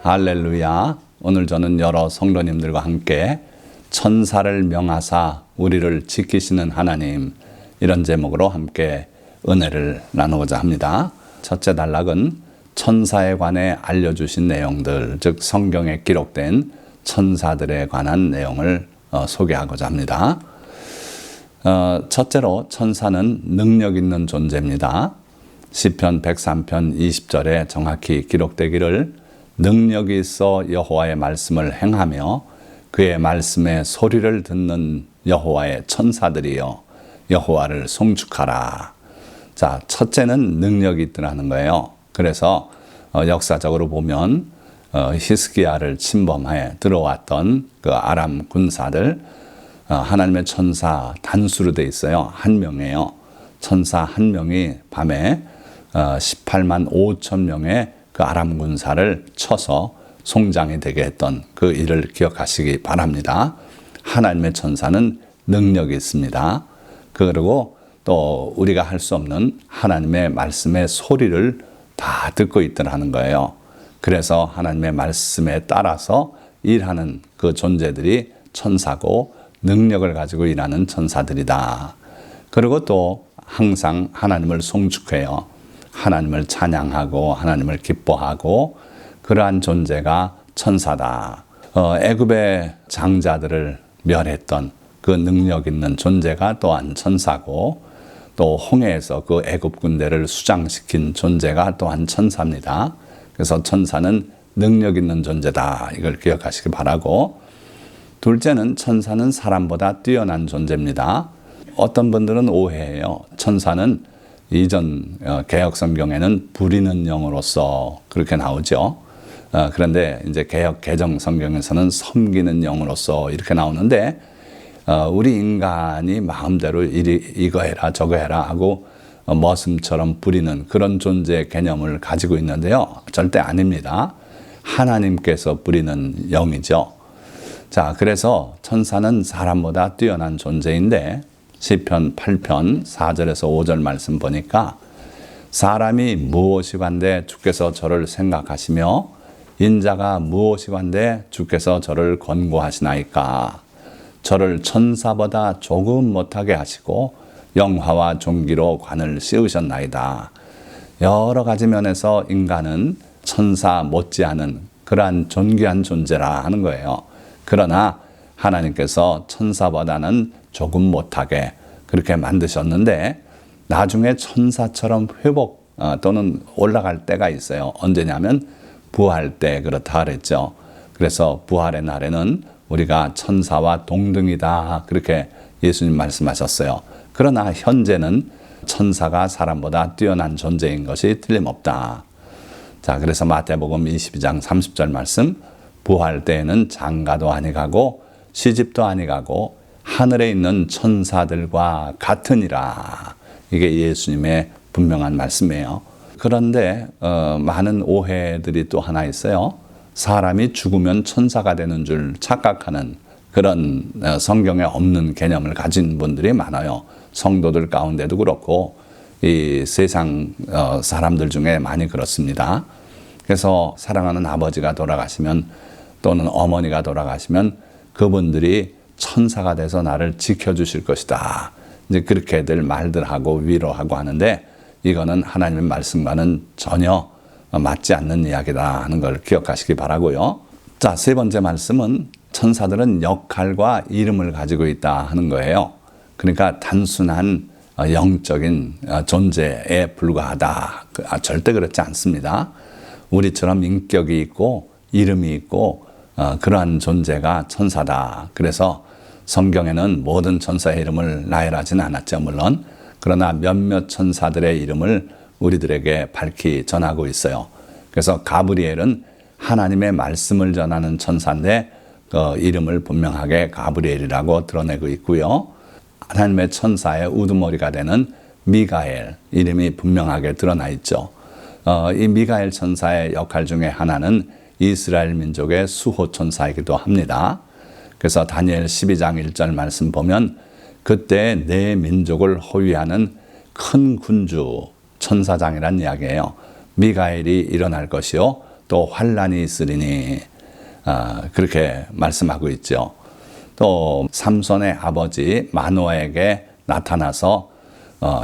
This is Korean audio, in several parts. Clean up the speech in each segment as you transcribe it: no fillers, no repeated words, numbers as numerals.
할렐루야. 오늘 저는 여러 성도님들과 함께 천사를 명하사 우리를 지키시는 하나님, 이런 제목으로 함께 은혜를 나누고자 합니다. 첫째 단락은 천사에 관해 알려주신 내용들, 즉 성경에 기록된 천사들에 관한 내용을 소개하고자 합니다. 첫째로 천사는 능력 있는 존재입니다. 시편 103편 20절에 정확히 기록되기를 능력이 있어 여호와의 말씀을 행하며 그의 말씀의 소리를 듣는 여호와의 천사들이여 여호와를 송축하라. 자, 첫째는 능력이 있더라는 거예요. 그래서 역사적으로 보면 히스기야를 침범해 들어왔던 그 아람 군사들, 하나님의 천사 단수로 돼 있어요. 한 명이에요. 천사 한 명이 밤에 18만 5천 명의 그 아람 군사를 쳐서 송장이 되게 했던 그 일을 기억하시기 바랍니다. 하나님의 천사는 능력이 있습니다. 그리고 또 우리가 할 수 없는 하나님의 말씀의 소리를 다 듣고 있더라는 거예요. 그래서 하나님의 말씀에 따라서 일하는 그 존재들이 천사고 능력을 가지고 일하는 천사들이다. 그리고 또 항상 하나님을 송축해요. 하나님을 찬양하고 하나님을 기뻐하고 그러한 존재가 천사다. 애굽의 장자들을 멸했던 그 능력 있는 존재가 또한 천사고, 또 홍해에서 그 애굽 군대를 수장시킨 존재가 또한 천사입니다. 그래서 천사는 능력 있는 존재다. 이걸 기억하시기 바라고, 둘째는 천사는 사람보다 뛰어난 존재입니다. 어떤 분들은 오해해요. 천사는 이전 개역 성경에는 부리는 영으로서 그렇게 나오죠. 그런데 이제 개역 개정 성경에서는 섬기는 영으로서 이렇게 나오는데, 우리 인간이 마음대로 이거 해라 저거 해라 하고 머슴처럼 부리는 그런 존재의 개념을 가지고 있는데요. 절대 아닙니다. 하나님께서 부리는 영이죠. 자, 그래서 천사는 사람보다 뛰어난 존재인데, 시편 8편 4절에서 5절 말씀 보니까 사람이 무엇이간데 주께서 저를 생각하시며 인자가 무엇이간데 주께서 저를 권고하시나이까. 저를 천사보다 조금 못하게 하시고 영화와 존귀로 관을 씌우셨나이다. 여러 가지 면에서 인간은 천사 못지않은 그러한 존귀한 존재라 하는 거예요. 그러나 하나님께서 천사보다는 조금 못하게 그렇게 만드셨는데, 나중에 천사처럼 회복 또는 올라갈 때가 있어요. 언제냐면 부활 때 그렇다 그랬죠. 그래서 부활의 날에는 우리가 천사와 동등이다, 그렇게 예수님 말씀하셨어요. 그러나 현재는 천사가 사람보다 뛰어난 존재인 것이 틀림없다. 자, 그래서 마태복음 22장 30절 말씀, 부활 때에는 장가도 아니가고 시집도 아니가고 하늘에 있는 천사들과 같으니라. 이게 예수님의 분명한 말씀이에요. 그런데 많은 오해들이 또 하나 있어요. 사람이 죽으면 천사가 되는 줄 착각하는 그런 성경에 없는 개념을 가진 분들이 많아요. 성도들 가운데도 그렇고 이 세상 사람들 중에 많이 그렇습니다. 그래서 사랑하는 아버지가 돌아가시면 또는 어머니가 돌아가시면 그분들이 천사가 돼서 나를 지켜주실 것이다. 이제 그렇게들 말들하고 위로하고 하는데, 이거는 하나님의 말씀과는 전혀 맞지 않는 이야기다 하는 걸 기억하시기 바라고요. 자, 세 번째 말씀은 천사들은 역할과 이름을 가지고 있다 하는 거예요. 그러니까 단순한 영적인 존재에 불과하다. 절대 그렇지 않습니다. 우리처럼 인격이 있고 이름이 있고 그러한 존재가 천사다. 그래서 성경에는 모든 천사의 이름을 나열하지는 않았죠, 물론. 그러나 몇몇 천사들의 이름을 우리들에게 밝히 전하고 있어요. 그래서 가브리엘은 하나님의 말씀을 전하는 천사인데 그 이름을 분명하게 가브리엘이라고 드러내고 있고요. 하나님의 천사의 우두머리가 되는 미가엘, 이름이 분명하게 드러나 있죠. 이 미가엘 천사의 역할 중에 하나는 이스라엘 민족의 수호 천사이기도 합니다. 그래서 다니엘 12장 1절 말씀 보면 그때 내 민족을 호위하는 큰 군주 천사장이란 이야기예요. 미가엘이 일어날 것이요 또 환난이 있으리니 그렇게 말씀하고 있죠. 또 삼손의 아버지 마노아에게 나타나서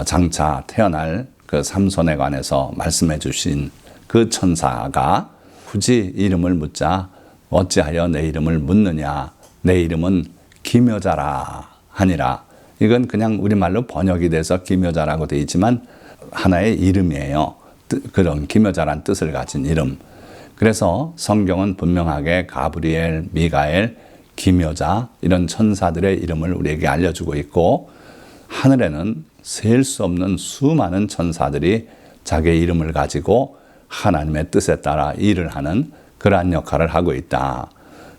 장차 태어날 그 삼손에 관해서 말씀해 주신 그 천사가 굳이 이름을 묻자 어찌하여 내 이름을 묻느냐, 내 이름은 기묘자라 하니라. 이건 그냥 우리말로 번역이 돼서 기묘자라고 되어 있지만 하나의 이름이에요. 그런 기묘자란 뜻을 가진 이름. 그래서 성경은 분명하게 가브리엘, 미가엘, 기묘자 이런 천사들의 이름을 우리에게 알려주고 있고, 하늘에는 셀 수 없는 수많은 천사들이 자기의 이름을 가지고 하나님의 뜻에 따라 일을 하는 그러한 역할을 하고 있다.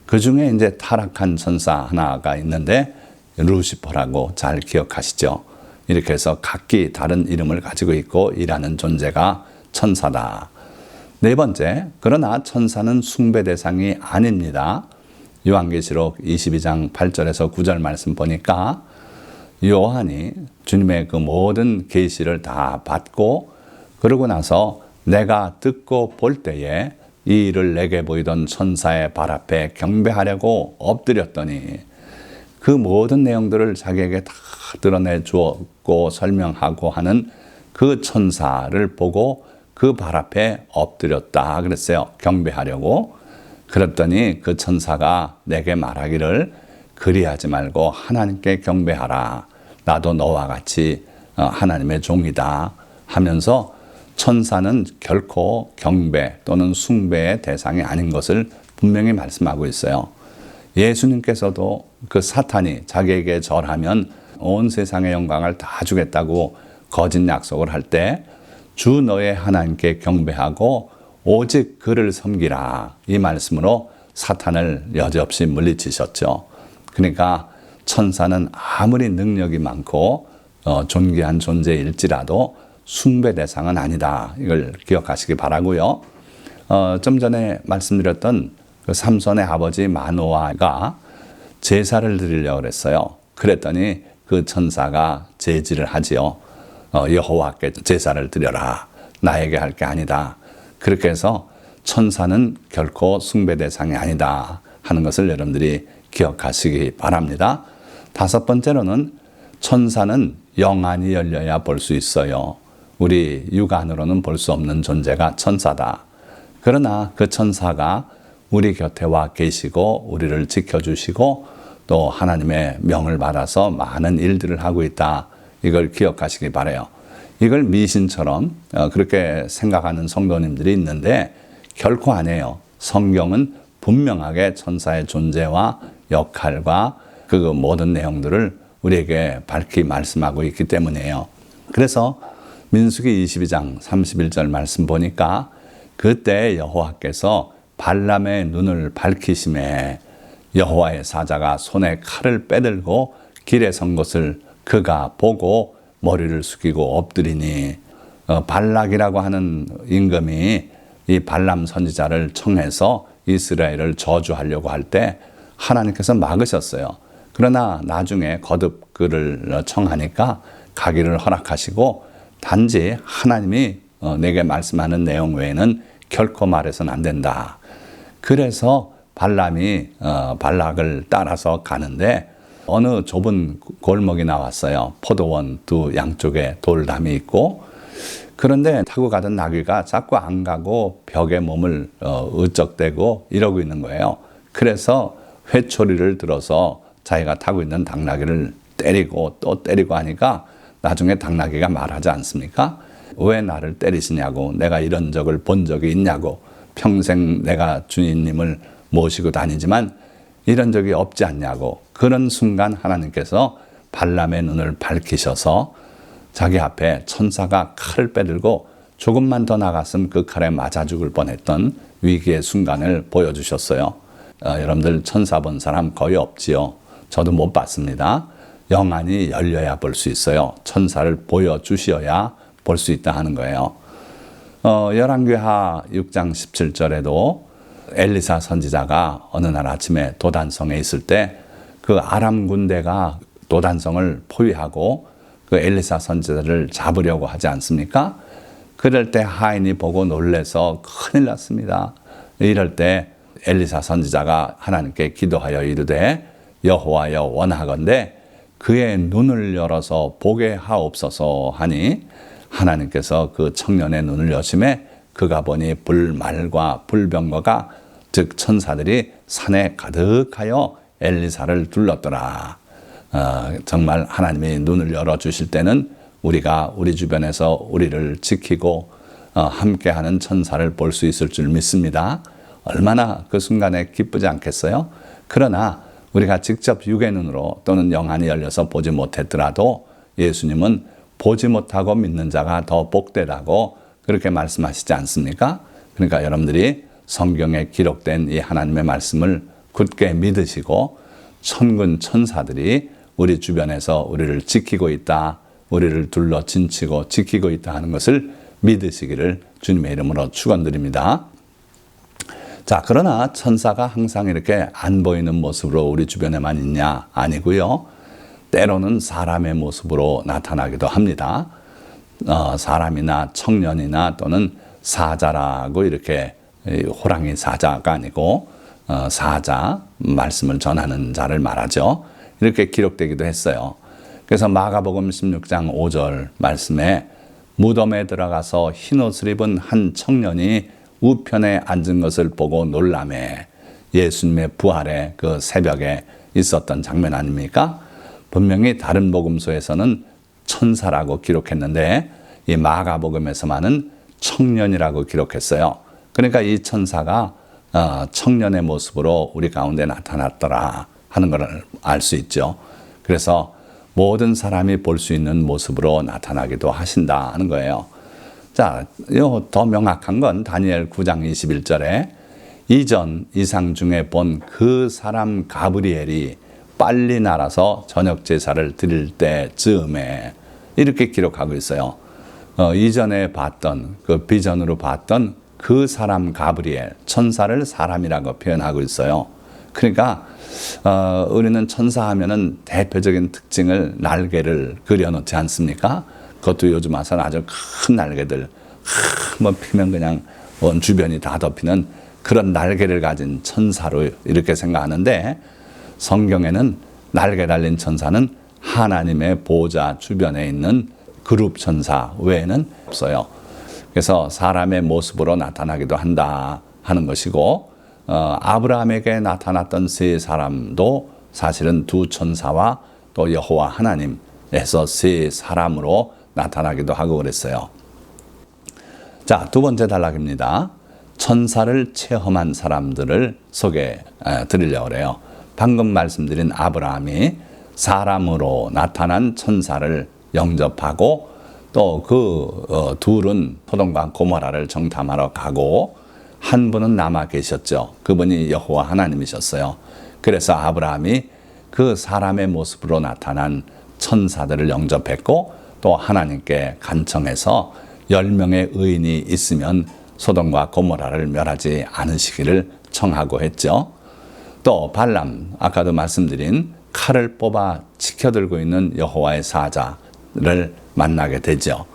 그 중에 이제 타락한 천사 하나가 있는데 루시퍼라고 잘 기억하시죠? 이렇게 해서 각기 다른 이름을 가지고 있고 일하는 존재가 천사다. 네 번째, 그러나 천사는 숭배 대상이 아닙니다. 요한계시록 22장 8절에서 9절 말씀 보니까 요한이 주님의 그 모든 계시를 다 받고 그러고 나서 내가 듣고 볼 때에 이 일을 내게 보이던 천사의 발 앞에 경배하려고 엎드렸더니 그 모든 내용들을 자기에게 다 드러내 주었고 설명하고 하는 그 천사를 보고 그 발 앞에 엎드렸다 그랬어요. 경배하려고. 그랬더니 그 천사가 내게 말하기를 그리하지 말고 하나님께 경배하라. 나도 너와 같이 하나님의 종이다 하면서 천사는 결코 경배 또는 숭배의 대상이 아닌 것을 분명히 말씀하고 있어요. 예수님께서도 그 사탄이 자기에게 절하면 온 세상의 영광을 다 주겠다고 거짓 약속을 할 때 주 너의 하나님께 경배하고 오직 그를 섬기라 이 말씀으로 사탄을 여지없이 물리치셨죠. 그러니까 천사는 아무리 능력이 많고 존귀한 존재일지라도 숭배 대상은 아니다. 이걸 기억하시기 바라고요. 좀 전에 말씀드렸던 그 삼손의 아버지 마노아가 제사를 드리려고 그랬어요. 그랬더니 그 천사가 제지를 하지요. 여호와께 제사를 드려라. 나에게 할 게 아니다. 그렇게 해서 천사는 결코 숭배 대상이 아니다 하는 것을 여러분들이 기억하시기 바랍니다. 다섯 번째로는 천사는 영안이 열려야 볼 수 있어요. 우리 육안으로는 볼 수 없는 존재가 천사다. 그러나 그 천사가 우리 곁에 와 계시고 우리를 지켜주시고 또 하나님의 명을 받아서 많은 일들을 하고 있다. 이걸 기억하시기 바라요. 이걸 미신처럼 그렇게 생각하는 성도님들이 있는데 결코 아니에요. 성경은 분명하게 천사의 존재와 역할과 그 모든 내용들을 우리에게 밝히 말씀하고 있기 때문이에요. 그래서 민수기 22장 31절 말씀 보니까 그때 여호와께서 발람의 눈을 밝히심에 여호와의 사자가 손에 칼을 빼들고 길에 선 것을 그가 보고 머리를 숙이고 엎드리니 발락이라고 하는 임금이 이 발람 선지자를 청해서 이스라엘을 저주하려고 할 때 하나님께서 막으셨어요. 그러나 나중에 거듭 그를 청하니까 가기를 허락하시고 단지 하나님이 내게 말씀하는 내용 외에는 결코 말해서는 안 된다. 그래서 발람이 발락을 따라서 가는데 어느 좁은 골목이 나왔어요. 포도원 두 양쪽에 돌담이 있고 그런데 타고 가던 나귀가 자꾸 안 가고 벽에 몸을 으쩍대고 이러고 있는 거예요. 그래서 회초리를 들어서 자기가 타고 있는 당나귀를 때리고 또 때리고 하니까 나중에 당나귀가 말하지 않습니까? 왜 나를 때리시냐고, 내가 이런 적을 본 적이 있냐고, 평생 내가 주님을 모시고 다니지만 이런 적이 없지 않냐고. 그런 순간 하나님께서 발람의 눈을 밝히셔서 자기 앞에 천사가 칼을 빼들고 조금만 더 나갔으면 그 칼에 맞아 죽을 뻔했던 위기의 순간을 보여주셨어요. 여러분들 천사 본 사람 거의 없지요. 저도 못 봤습니다. 영안이 열려야 볼 수 있어요. 천사를 보여주셔야 볼 수 있다 하는 거예요. 열왕기하 6장 17절에도 엘리사 선지자가 어느 날 아침에 도단성에 있을 때 그 아람 군대가 도단성을 포위하고 그 엘리사 선지자를 잡으려고 하지 않습니까? 그럴 때 하인이 보고 놀래서 큰일 났습니다. 이럴 때 엘리사 선지자가 하나님께 기도하여 이르되 여호와여 원하건대 그의 눈을 열어서 보게 하옵소서 하니 하나님께서 그 청년의 눈을 여심해 그가 보니 불말과 불병거가 즉 천사들이 산에 가득하여 엘리사를 둘렀더라. 정말 하나님이 눈을 열어주실 때는 우리가 우리 주변에서 우리를 지키고 함께하는 천사를 볼 수 있을 줄 믿습니다. 얼마나 그 순간에 기쁘지 않겠어요? 그러나 우리가 직접 육의 눈으로 또는 영안이 열려서 보지 못했더라도 예수님은 보지 못하고 믿는 자가 더 복되다고 그렇게 말씀하시지 않습니까? 그러니까 여러분들이 성경에 기록된 이 하나님의 말씀을 굳게 믿으시고 천군 천사들이 우리 주변에서 우리를 지키고 있다, 우리를 둘러 진치고 지키고 있다 하는 것을 믿으시기를 주님의 이름으로 축원드립니다. 자, 그러나 천사가 항상 이렇게 안 보이는 모습으로 우리 주변에만 있냐? 아니고요. 때로는 사람의 모습으로 나타나기도 합니다. 사람이나 청년이나 또는 사자라고 이렇게 호랑이 사자가 아니고 사자, 말씀을 전하는 자를 말하죠. 이렇게 기록되기도 했어요. 그래서 마가복음 16장 5절 말씀에 무덤에 들어가서 흰옷을 입은 한 청년이 우편에 앉은 것을 보고 놀라매 예수님의 부활의 그 새벽에 있었던 장면 아닙니까? 분명히 다른 복음서에서는 천사라고 기록했는데 이 마가복음에서만은 청년이라고 기록했어요. 그러니까 이 천사가 청년의 모습으로 우리 가운데 나타났더라 하는 걸 알 수 있죠. 그래서 모든 사람이 볼 수 있는 모습으로 나타나기도 하신다 하는 거예요. 자, 더 명확한 건 다니엘 9장 21절에 이전 이상 중에 본 그 사람 가브리엘이 빨리 날아서 저녁 제사를 드릴 때 즈음에 이렇게 기록하고 있어요. 이전에 봤던 그 비전으로 봤던 그 사람 가브리엘, 천사를 사람이라고 표현하고 있어요. 그러니까 우리는 천사하면은 대표적인 특징을 날개를 그려놓지 않습니까? 그것도 요즘 와서는 아주 큰 날개들, 한번 피면 그냥 온 주변이 다 덮이는 그런 날개를 가진 천사로 이렇게 생각하는데 성경에는 날개 달린 천사는 하나님의 보좌 주변에 있는 그룹 천사 외에는 없어요. 그래서 사람의 모습으로 나타나기도 한다 하는 것이고 아브라함에게 나타났던 세 사람도 사실은 두 천사와 또 여호와 하나님에서 세 사람으로 나타나기도 하고 그랬어요. 자, 두 번째 단락입니다. 천사를 체험한 사람들을 소개해 드리려고 그래요. 방금 말씀드린 아브라함이 사람으로 나타난 천사를 영접하고 또 그 둘은 소돔과 고모라를 정탐하러 가고 한 분은 남아 계셨죠. 그분이 여호와 하나님이셨어요. 그래서 아브라함이 그 사람의 모습으로 나타난 천사들을 영접했고 또 하나님께 간청해서 10명의 의인이 있으면 소돔과 고모라를 멸하지 않으시기를 청하고 했죠. 또 발람, 아까도 말씀드린 칼을 뽑아 치켜들고 있는 여호와의 사자를 만나게 되죠.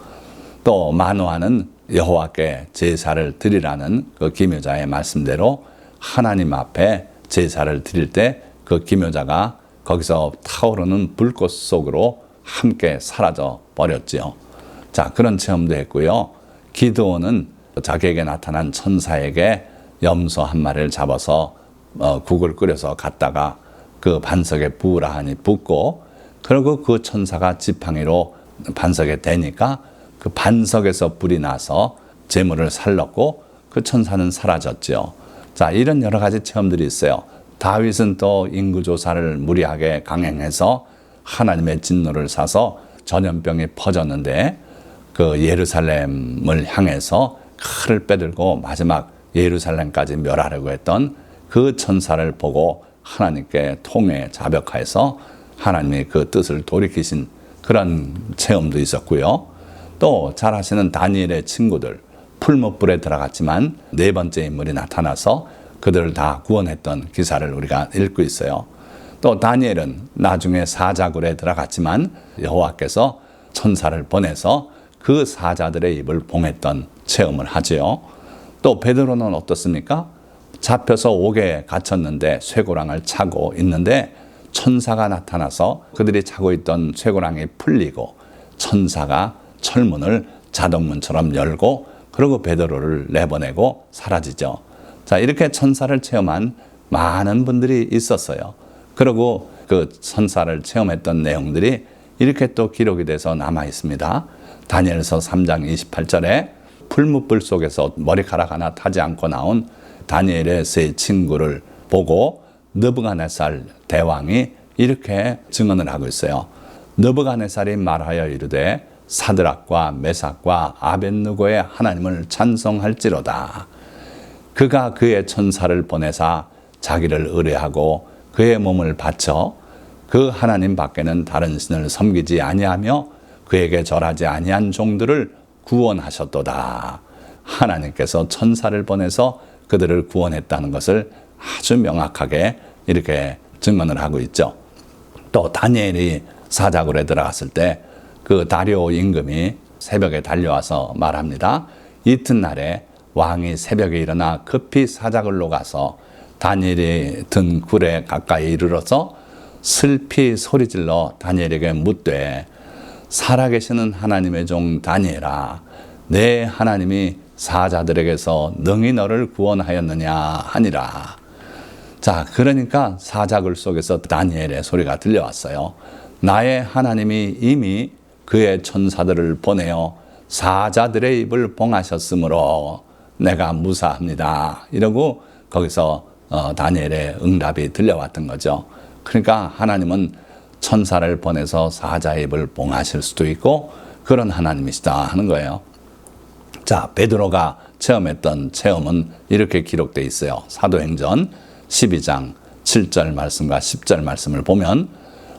또 마노아는 여호와께 제사를 드리라는 그 기묘자의 말씀대로 하나님 앞에 제사를 드릴 때 그 기묘자가 거기서 타오르는 불꽃 속으로 함께 사라져 버렸지요. 자, 그런 체험도 했고요. 기드온은 자기에게 나타난 천사에게 염소 한 마리를 잡아서 국을 끓여서 갖다가 그 반석에 부으라 하니 붓고 그리고 그 천사가 지팡이로 반석에 대니까 그 반석에서 불이 나서 재물을 살렸고 그 천사는 사라졌죠. 자, 이런 여러 가지 체험들이 있어요. 다윗은 또 인구조사를 무리하게 강행해서 하나님의 진노를 사서 전염병이 퍼졌는데 그 예루살렘을 향해서 칼을 빼들고 마지막 예루살렘까지 멸하려고 했던 그 천사를 보고 하나님께 통해 자벽하여서 하나님의 그 뜻을 돌이키신 그런 체험도 있었고요. 또 잘 아시는 다니엘의 친구들, 풀무불에 들어갔지만 네 번째 인물이 나타나서 그들을 다 구원했던 기사를 우리가 읽고 있어요. 또 다니엘은 나중에 사자굴에 들어갔지만 여호와께서 천사를 보내서 그 사자들의 입을 봉했던 체험을 하지요. 또 베드로는 어떻습니까? 잡혀서 옥에 갇혔는데 쇠고랑을 차고 있는데 천사가 나타나서 그들이 차고 있던 쇠고랑이 풀리고 천사가 철문을 자동문처럼 열고 그리고 베드로를 내보내고 사라지죠. 자, 이렇게 천사를 체험한 많은 분들이 있었어요. 그리고 그 천사를 체험했던 내용들이 이렇게 또 기록이 돼서 남아 있습니다. 다니엘서 3장 28절에 풀무불 속에서 머리카락 하나 타지 않고 나온 다니엘의 세 친구를 보고 느부갓네살 대왕이 이렇게 증언을 하고 있어요. 느부갓네살이 말하여 이르되 사드락과 메삭과 아벳느고의 하나님을 찬송할지로다. 그가 그의 천사를 보내사 자기를 의뢰하고 그의 몸을 바쳐 그 하나님 밖에는 다른 신을 섬기지 아니하며 그에게 절하지 아니한 종들을 구원하셨도다. 하나님께서 천사를 보내서 그들을 구원했다는 것을 아주 명확하게 이렇게 증언을 하고 있죠. 또 다니엘이 사자굴에 들어갔을 때 그 다리오 임금이 새벽에 달려와서 말합니다. 이튿날에 왕이 새벽에 일어나 급히 사자굴로 가서 다니엘이 든 굴에 가까이 이르러서 슬피 소리질러 다니엘에게 묻되 살아계시는 하나님의 종 다니엘아, 내 하나님이 사자들에게서 능히 너를 구원하였느냐 하니라. 자, 그러니까 사자굴 속에서 다니엘의 소리가 들려왔어요. 나의 하나님이 이미 그의 천사들을 보내어 사자들의 입을 봉하셨으므로 내가 무사합니다. 이러고 거기서 다니엘의 응답이 들려왔던 거죠. 그러니까 하나님은 천사를 보내서 사자의 입을 봉하실 수도 있고 그런 하나님이시다 하는 거예요. 자, 베드로가 체험했던 체험은 이렇게 기록되어 있어요. 사도행전 12장 7절 말씀과 10절 말씀을 보면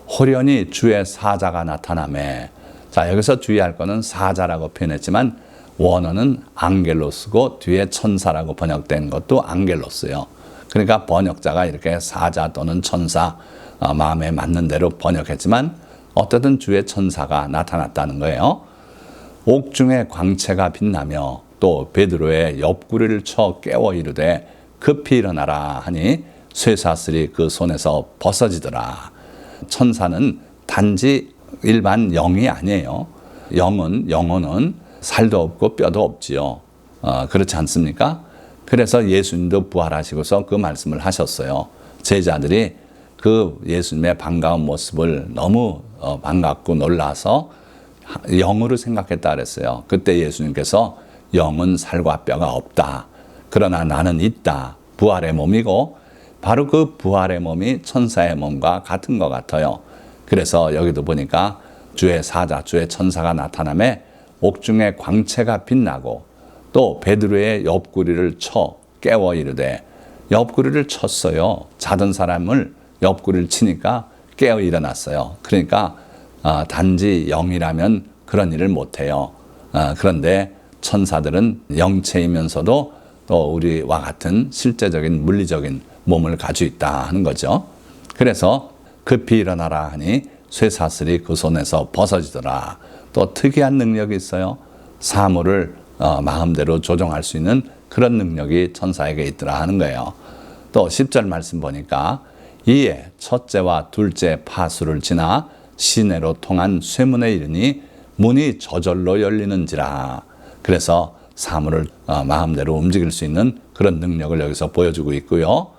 호련히 주의 사자가 나타나매. 자, 여기서 주의할 거는 사자라고 표현했지만 원어는 앙겔로스고 뒤에 천사라고 번역된 것도 앙겔로스예요. 그러니까 번역자가 이렇게 사자 또는 천사 마음에 맞는 대로 번역했지만 어쨌든 주의 천사가 나타났다는 거예요. 옥중에 광채가 빛나며 또 베드로의 옆구리를 쳐 깨워 이르되 급히 일어나라 하니 쇠사슬이 그 손에서 벗어지더라. 천사는 단지 일반 영이 아니에요. 영혼은 살도 없고 뼈도 없지요. 그렇지 않습니까? 그래서 예수님도 부활하시고서 그 말씀을 하셨어요. 제자들이 그 예수님의 반가운 모습을 너무 반갑고 놀라서 영으로 생각했다 그랬어요. 그때 예수님께서 영은 살과 뼈가 없다. 그러나 나는 있다. 부활의 몸이고 바로 그 부활의 몸이 천사의 몸과 같은 것 같아요. 그래서 여기도 보니까 주의 사자, 주의 천사가 나타나매 옥중에 광채가 빛나고 또 베드로의 옆구리를 쳐 깨워 이르되 옆구리를 쳤어요. 자던 사람을 옆구리를 치니까 깨어 일어났어요. 그러니까 단지 영이라면 그런 일을 못해요. 그런데 천사들은 영체이면서도 또 우리와 같은 실제적인 물리적인 몸을 가지고 있다 하는 거죠. 그래서 급히 일어나라 하니 쇠사슬이 그 손에서 벗어지더라. 또 특이한 능력이 있어요. 사물을 마음대로 조종할 수 있는 그런 능력이 천사에게 있더라 하는 거예요. 또 10절 말씀 보니까 이에 첫째와 둘째 파수를 지나 시내로 통한 쇠문에 이르니 문이 저절로 열리는지라. 그래서 사물을 마음대로 움직일 수 있는 그런 능력을 여기서 보여주고 있고요.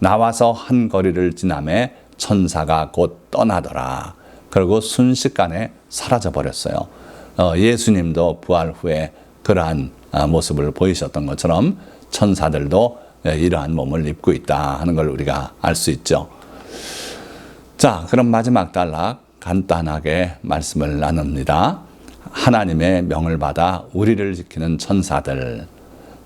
나와서 한 거리를 지나매 천사가 곧 떠나더라. 그리고 순식간에 사라져 버렸어요. 예수님도 부활 후에 그러한 모습을 보이셨던 것처럼 천사들도 이러한 몸을 입고 있다 하는 걸 우리가 알 수 있죠. 자, 그럼 마지막 단락 간단하게 말씀을 나눕니다. 하나님의 명을 받아 우리를 지키는 천사들.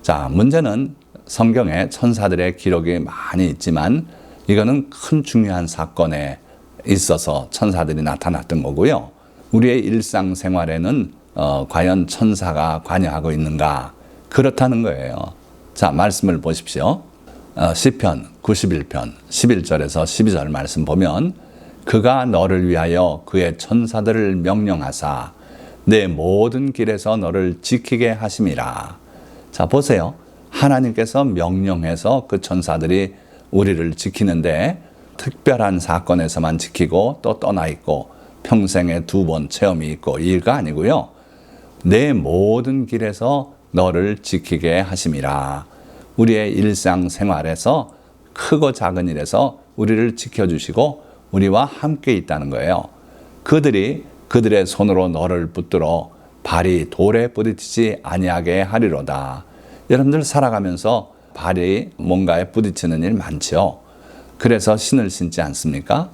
자, 문제는 성경에 천사들의 기록이 많이 있지만 이거는 큰 중요한 사건에 있어서 천사들이 나타났던 거고요. 우리의 일상생활에는 과연 천사가 관여하고 있는가? 그렇다는 거예요. 자, 말씀을 보십시오. 시편 91편 11절에서 12절 말씀 보면 그가 너를 위하여 그의 천사들을 명령하사 내 모든 길에서 너를 지키게 하심이라. 자, 보세요. 하나님께서 명령해서 그 천사들이 우리를 지키는데 특별한 사건에서만 지키고 또 떠나 있고 평생에 2번 체험이 있고 이 일가 아니고요. 내 모든 길에서 너를 지키게 하심이라. 우리의 일상생활에서 크고 작은 일에서 우리를 지켜주시고 우리와 함께 있다는 거예요. 그들이 그들의 손으로 너를 붙들어 발이 돌에 부딪히지 아니하게 하리로다. 여러분들 살아가면서 발이 뭔가에 부딪히는 일 많죠. 그래서 신을 신지 않습니까?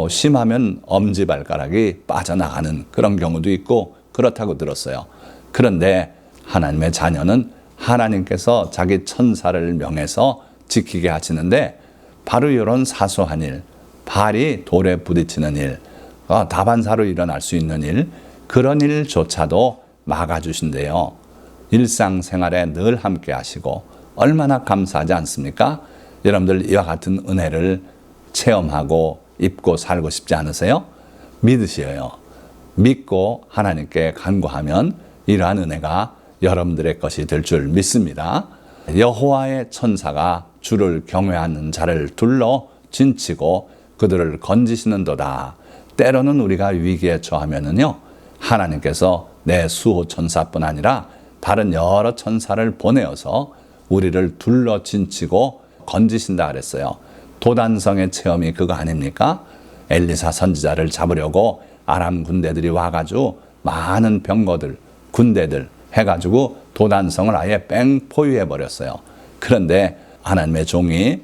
심하면 엄지발가락이 빠져나가는 그런 경우도 있고 그렇다고 들었어요. 그런데 하나님의 자녀는 하나님께서 자기 천사를 명해서 지키게 하시는데 바로 이런 사소한 일, 발이 돌에 부딪히는 일, 다반사로 일어날 수 있는 일, 그런 일조차도 막아주신대요. 일상생활에 늘 함께 하시고 얼마나 감사하지 않습니까? 여러분들 이와 같은 은혜를 체험하고 입고 살고 싶지 않으세요? 믿으시어요. 믿고 하나님께 간구하면 이러한 은혜가 여러분들의 것이 될 줄 믿습니다. 여호와의 천사가 주를 경외하는 자를 둘러 진치고 그들을 건지시는도다. 때로는 우리가 위기에 처하면은요, 하나님께서 내 수호 천사뿐 아니라 다른 여러 천사를 보내어서 우리를 둘러 진치고 건지신다 그랬어요. 도단성의 체험이 그거 아닙니까? 엘리사 선지자를 잡으려고 아람 군대들이 와가지고 많은 병거들, 군대들 해가지고 도단성을 아예 뺑포위해버렸어요. 그런데 하나님의 종이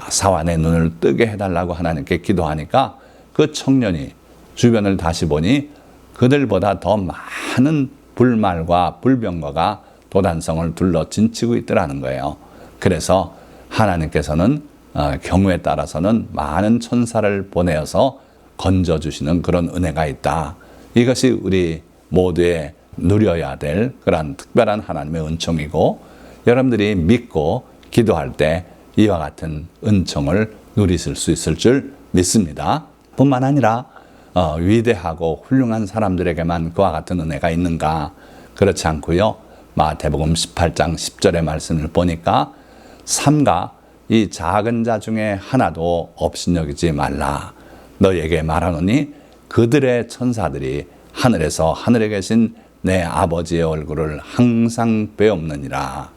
사환의 눈을 뜨게 해달라고 하나님께 기도하니까 그 청년이 주변을 다시 보니 그들보다 더 많은 불말과 불병거가 도단성을 둘러 진치고 있더라는 거예요. 그래서 하나님께서는 경우에 따라서는 많은 천사를 보내어서 건져주시는 그런 은혜가 있다. 이것이 우리 모두의 누려야 될 그런 특별한 하나님의 은총이고, 여러분들이 믿고 기도할 때 이와 같은 은총을 누리실 수 있을 줄 믿습니다. 뿐만 아니라 위대하고 훌륭한 사람들에게만 그와 같은 은혜가 있는가? 그렇지 않고요. 마태복음 18장 10절의 말씀을 보니까 삼가 이 작은 자 중에 하나도 업신여기지 말라. 너에게 말하노니 그들의 천사들이 하늘에서 하늘에 계신 내 아버지의 얼굴을 항상 배옵느니라.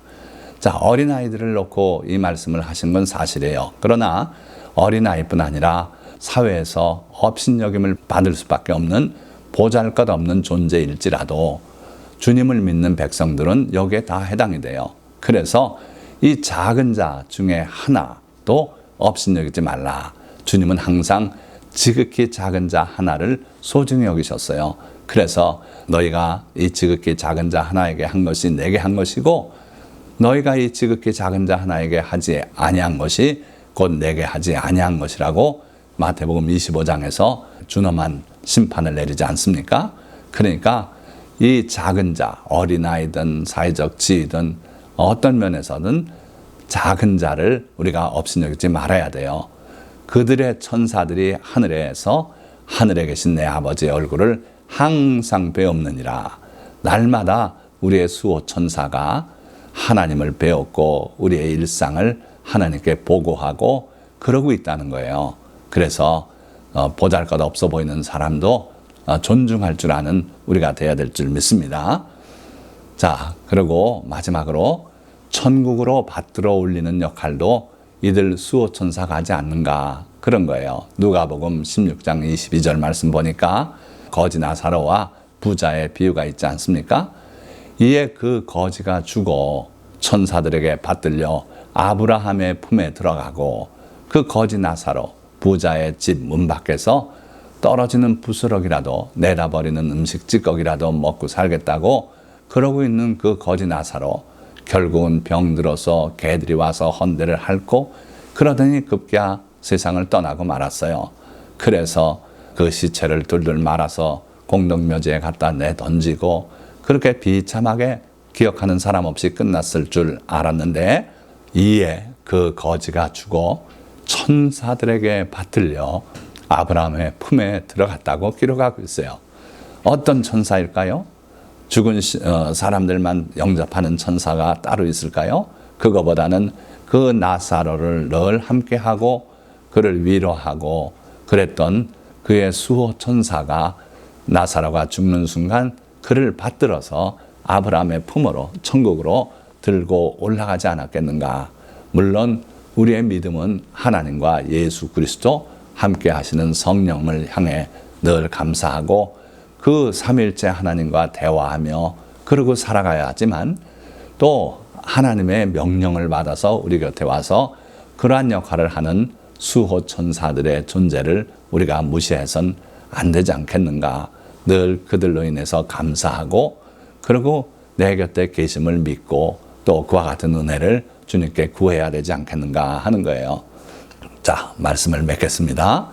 자, 어린아이들을 놓고 이 말씀을 하신 건 사실이에요. 그러나 어린아이뿐 아니라 사회에서 업신여김을 받을 수밖에 없는 보잘것없는 존재일지라도 주님을 믿는 백성들은 여기에 다 해당이 돼요. 그래서 이 작은 자 중에 하나도 업신여기지 말라. 주님은 항상 지극히 작은 자 하나를 소중히 여기셨어요. 그래서 너희가 이 지극히 작은 자 하나에게 한 것이 내게 한 것이고, 너희가 이 지극히 작은 자 하나에게 하지 아니한 것이 곧 내게 하지 아니한 것이라고 마태복음 25장에서 준엄한 심판을 내리지 않습니까? 그러니까 이 작은 자, 어린아이든 사회적 지위든 어떤 면에서든 작은 자를 우리가 업신여기지 말아야 돼요. 그들의 천사들이 하늘에서 하늘에 계신 내 아버지의 얼굴을 항상 배옵느니라. 날마다 우리의 수호 천사가 하나님을 배웠고 우리의 일상을 하나님께 보고하고 그러고 있다는 거예요. 그래서 보잘것없어 보이는 사람도 존중할 줄 아는 우리가 되어야 될 줄 믿습니다. 자, 그리고 마지막으로 천국으로 받들어 올리는 역할도 이들 수호천사가 하지 않는가, 그런 거예요. 누가복음 16장 22절 말씀 보니까 거지 나사로와 부자의 비유가 있지 않습니까? 이에 그 거지가 죽어 천사들에게 받들려 아브라함의 품에 들어가고 그 거지 나사로 부자의 집 문 밖에서 떨어지는 부스럭이라도 내다버리는 음식 찌꺼기라도 먹고 살겠다고 그러고 있는 그 거지 나사로 결국은 병들어서 개들이 와서 헌대를 핥고 그러더니 급기야 세상을 떠나고 말았어요. 그래서 그 시체를 둘둘 말아서 공동묘지에 갖다 내던지고 그렇게 비참하게 기억하는 사람 없이 끝났을 줄 알았는데, 이에 그 거지가 죽어 천사들에게 받들려 아브라함의 품에 들어갔다고 기록하고 있어요. 어떤 천사일까요? 죽은 사람들만 영접하는 천사가 따로 있을까요? 그거보다는 그 나사로를 늘 함께하고 그를 위로하고 그랬던 그의 수호 천사가 나사로가 죽는 순간 그를 받들어서 아브라함의 품으로 천국으로 들고 올라가지 않았겠는가. 물론 우리의 믿음은 하나님과 예수 그리스도 함께 하시는 성령을 향해 늘 감사하고 그 삼일째 하나님과 대화하며 그러고 살아가야 하지만 또 하나님의 명령을 받아서 우리 곁에 와서 그러한 역할을 하는 수호 천사들의 존재를 우리가 무시해선 안 되지 않겠는가. 늘 그들로 인해서 감사하고 그리고 내 곁에 계심을 믿고 또 그와 같은 은혜를 주님께 구해야 되지 않겠는가 하는 거예요. 자, 말씀을 맺겠습니다.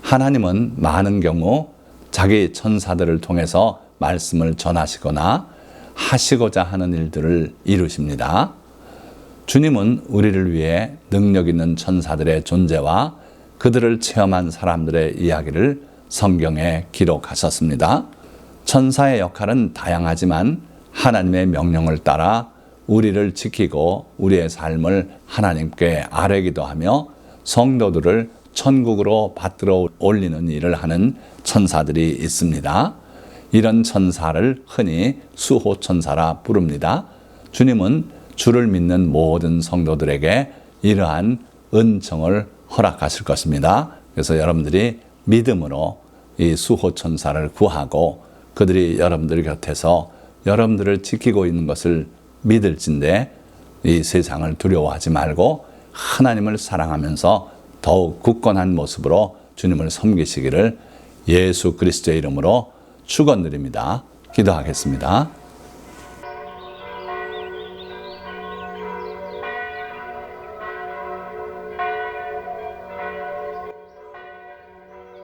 하나님은 많은 경우 자기 천사들을 통해서 말씀을 전하시거나 하시고자 하는 일들을 이루십니다. 주님은 우리를 위해 능력 있는 천사들의 존재와 그들을 체험한 사람들의 이야기를 성경에 기록하셨습니다. 천사의 역할은 다양하지만 하나님의 명령을 따라 우리를 지키고 우리의 삶을 하나님께 아뢰기도 하며 성도들을 천국으로 받들어 올리는 일을 하는 천사들이 있습니다. 이런 천사를 흔히 수호천사라 부릅니다. 주님은 주를 믿는 모든 성도들에게 이러한 은총을 허락하실 것입니다. 그래서 여러분들이 믿음으로 이 수호천사를 구하고 그들이 여러분들 곁에서 여러분들을 지키고 있는 것을 믿을진데 이 세상을 두려워하지 말고 하나님을 사랑하면서 더욱 굳건한 모습으로 주님을 섬기시기를 예수 그리스도의 이름으로 축원드립니다. 기도하겠습니다.